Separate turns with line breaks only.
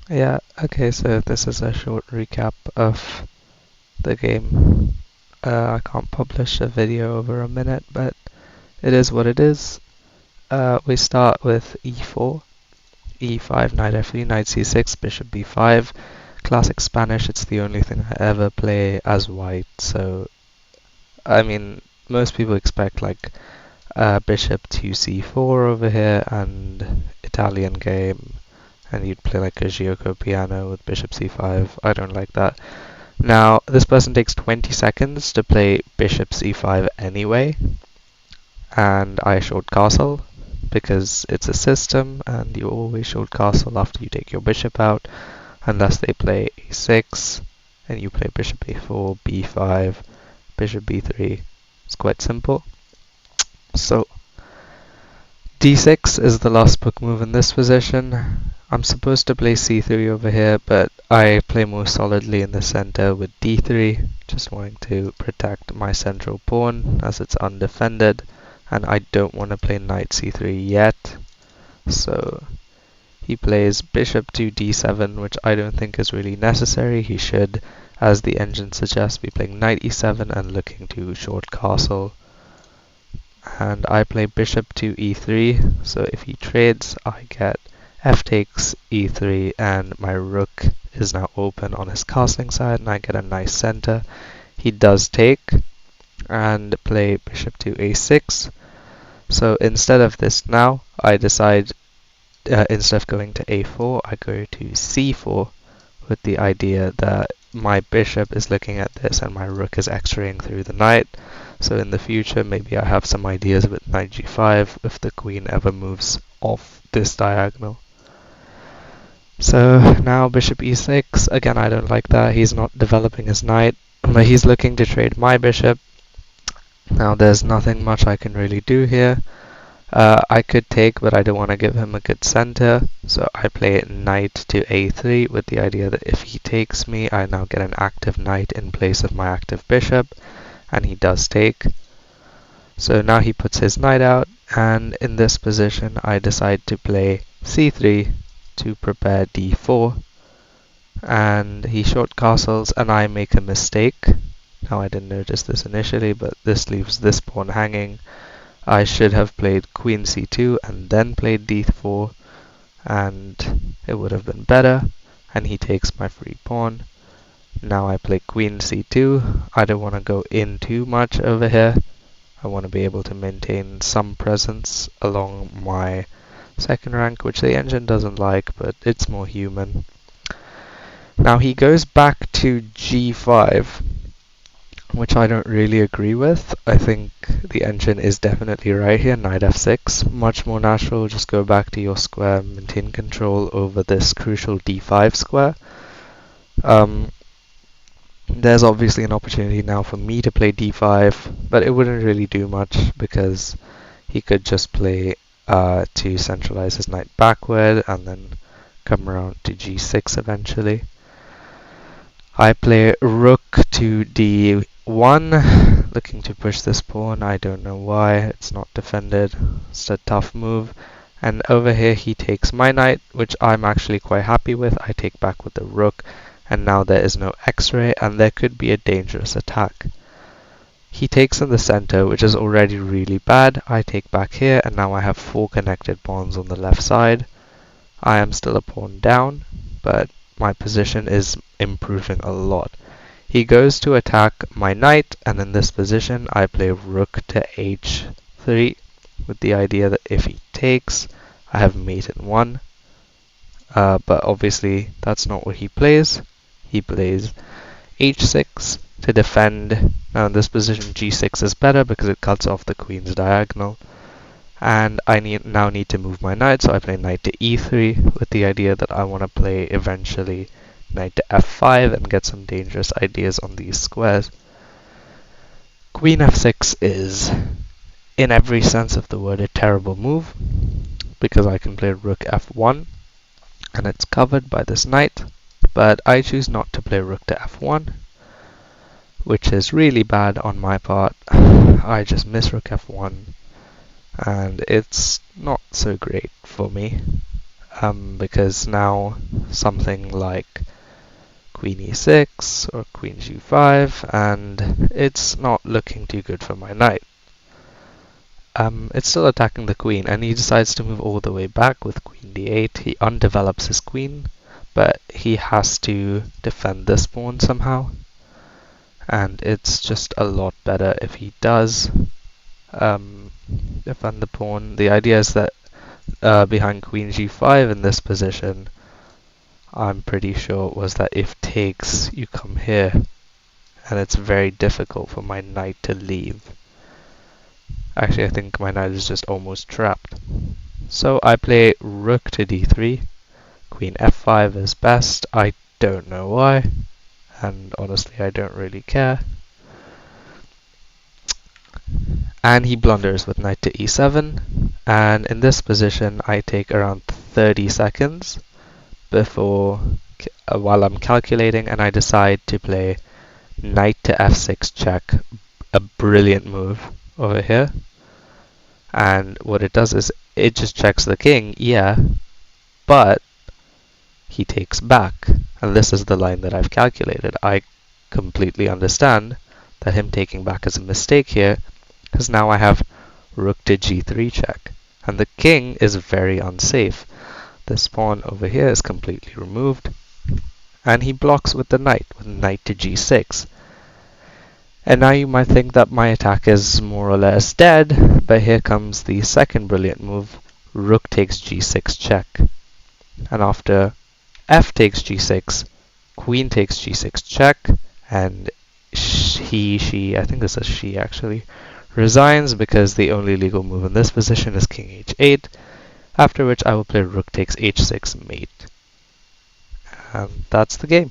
Yeah, okay, so this is a short recap of the game. I can't publish a video over a minute, but it is what it is. We start with e4, e5, knight f3, knight c6, bishop b5. Classic Spanish, it's the only thing I ever play as white, so I mean, most people expect like bishop to c4 over here and Italian game, and you'd play like a Gioco piano with bishop c5. I don't like that. Now, this person takes 20 seconds to play bishop c5 anyway, and I short castle because it's a system and you always short castle after you take your bishop out, unless they play a6 and you play bishop a4, b5, bishop b3. It's quite simple. So d6 is the last book move in this position. I'm supposed to play c3 over here, but I play more solidly in the center with d3, just wanting to protect my central pawn as it's undefended, and I don't want to play knight c3 yet. So he plays bishop to d7, which I don't think is really necessary. He should, as the engine suggests, be playing knight e7 and looking to short castle. And I play bishop to e3, so if he trades, I get f takes e3, and my rook is now open on his castling side, and I get a nice center. He does take, and play bishop to a6. So instead of this now, I decide, instead of going to a4, I go to c4, with the idea that my bishop is looking at this and my rook is x-raying through the knight. So in the future, maybe I have some ideas with knight g5 if the queen ever moves off this diagonal. So now bishop e6, again I don't like that, he's not developing his knight, but he's looking to trade my bishop. Now there's nothing much I can really do here. I could take, but I don't want to give him a good center, so I play knight to a3 with the idea that if he takes me, I now get an active knight in place of my active bishop, and he does take. So now he puts his knight out, and in this position I decide to play c3 to prepare d4, and he short castles, and I make a mistake. Now I didn't notice this initially, but this leaves this pawn hanging. I should have played queen c2 and then played d4, and it would have been better, and he takes my free pawn. Now I play queen c2. I don't want to go in too much over here. I want to be able to maintain some presence along my second rank, which the engine doesn't like, but it's more human. Now he goes back to g5, which I don't really agree with. I think the engine is definitely right here, knight f6, much more natural, just go back to your square, maintain control over this crucial d5 square. There's obviously an opportunity now for me to play d5, but it wouldn't really do much because he could just play to centralize his knight backward and then come around to g6 eventually. I play rook to d1, looking to push this pawn. I don't know why, it's not defended. It's a tough move. And over here he takes my knight, which I'm actually quite happy with. I take back with the rook, and now there is no x-ray, and there could be a dangerous attack. He takes in the center, which is already really bad. I take back here, and now I have 4 connected pawns on the left side. I am still a pawn down, but my position is improving a lot. He goes to attack my knight, and in this position I play rook to h3 with the idea that if he takes, I have mate in 1. But obviously that's not what he plays. He plays h6 to defend. Now in this position g6 is better because it cuts off the queen's diagonal. And I now need to move my knight, so I play knight to e3 with the idea that I want to play eventually knight to f5 and get some dangerous ideas on these squares. Queen f6 is, in every sense of the word, a terrible move because I can play rook f1 and it's covered by this knight, but I choose not to play rook to f1, which is really bad on my part. I just miss rook f1 and it's not so great for me. because now something like queen e6 or queen g5, and it's not looking too good for my knight. It's still attacking the queen, and he decides to move all the way back with queen d8. He undevelops his queen, but he has to defend this pawn somehow, and it's just a lot better if he does defend the pawn. The idea is that behind queen g5 in this position, I'm pretty sure it was that if takes, you come here, and it's very difficult for my knight to leave. Actually, I think my knight is just almost trapped. So I play rook to d3, queen f5 is best. I don't know why, and honestly I don't really care. And he blunders with knight to e7, and in this position I take around 30 seconds before while I'm calculating, and I decide to play knight to f6 check, a brilliant move over here. And what it does is it just checks the king, yeah, but he takes back. And this is the line that I've calculated. I completely understand that him taking back is a mistake here, because now I have rook to g3 check. And the king is very unsafe. This pawn over here is completely removed. And he blocks with the knight, with knight to g6. And now you might think that my attack is more or less dead, but here comes the second brilliant move, rook takes g6 check. And after f takes g6, queen takes g6 check, and she, I think this is she actually, resigns because the only legal move in this position is king h8, after which I will play rook takes h6 mate. And that's the game.